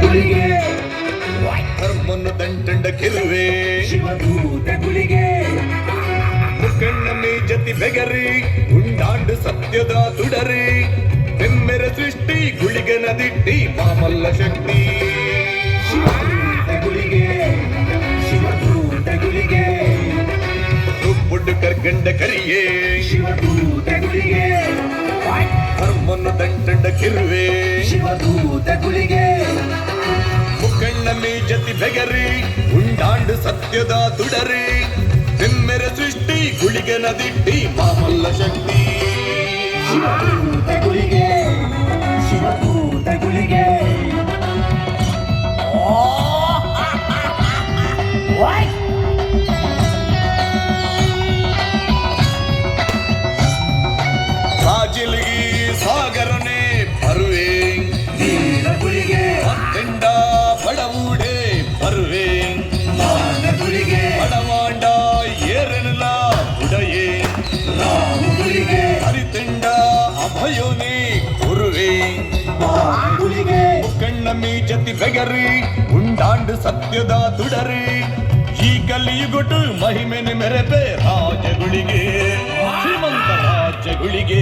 ಗುಳಿಗೆ ಧರ್ಮನ್ನು ದಂಟಂಡ ಕೆರುವೆ ಶಿವದೂತ ಗುಳಿಗೆ ಮುಖಣ್ಣಮ್ಮಿ ಜತಿ ಬೆಗರಿ ಉಂಡಾಂಡು ಸತ್ಯದ ತುಡರಿ ಬೆಮ್ಮೆರ ಸೃಷ್ಟಿ ಗುಳಿಗನ ದಿಟ್ಟಿ ಮಾಮಲ್ಲ ಶಕ್ತಿ ಶಿವದೂತ ಗುಳಿಗೆ ಶಿವದೂತ ಗುಳಿಗೆ ರುಬ್ಬುಡು ಕರ್ಗಂಡ ಕರಿಯೇ ಶಿವದೂತ ಗುಳಿಗೆ ಧರ್ಮನ್ನು ದಂಟಂಡ ಕೆರುವೆ ಶಿವದೂತ ಗುಳಿಗೆ ಮುಖಣ್ಣಮ್ಮಿ ಜತಿ ಬೆಗರಿ ಉಂಡಾಂಡು ಸತ್ಯದ ತುಡರಿ ಬೆಮ್ಮೆರ ಸೃಷ್ಟಿ ಗುಳಿಗನ ದಿಟ್ಟಿ ಮಾಮಲ್ಲ ಶಕ್ತಿ ಶಿವದೂತ ಗುಳಿಗೆ ಶಿವದೂತ ಗುಳಿಗೆ ಸಾಜಿಲ್ಗಿ ಸಾಗರನೆ ಬರುವೆ ವೀರ ಗುಳಿಗೆ ಅತ್ತೆಂಡ ಬಡವೂಡೆ ಬರುವೆ ಮಾನ ಗುಳಿಗೆ ಬಡವಾಂಡ ಏರೆನಲ ಬುಡಯೇ ರಾಮ ಗುಳಿಗೆ ಹರಿತೆಂಡ ಅಭಯೋನಿ ಕುರುವೆ ಮಾನ ಗುಳಿಗೆ ಕಣ್ಣಮ್ಮಿ ಜತಿ ಬೆಗರಿ ಉಂಡಾಂಡು ಸತ್ಯದ ತುಡರಿ ಈ ಕಲಿಯುಗೊಟ್ಟು ಮಹಿಮೆನೆ ಮೆರೆಪೆ ರಾಜಗುಳಿಗೆ ಶ್ರೀಮಂತ ರಾಜಗುಳಿಗೆ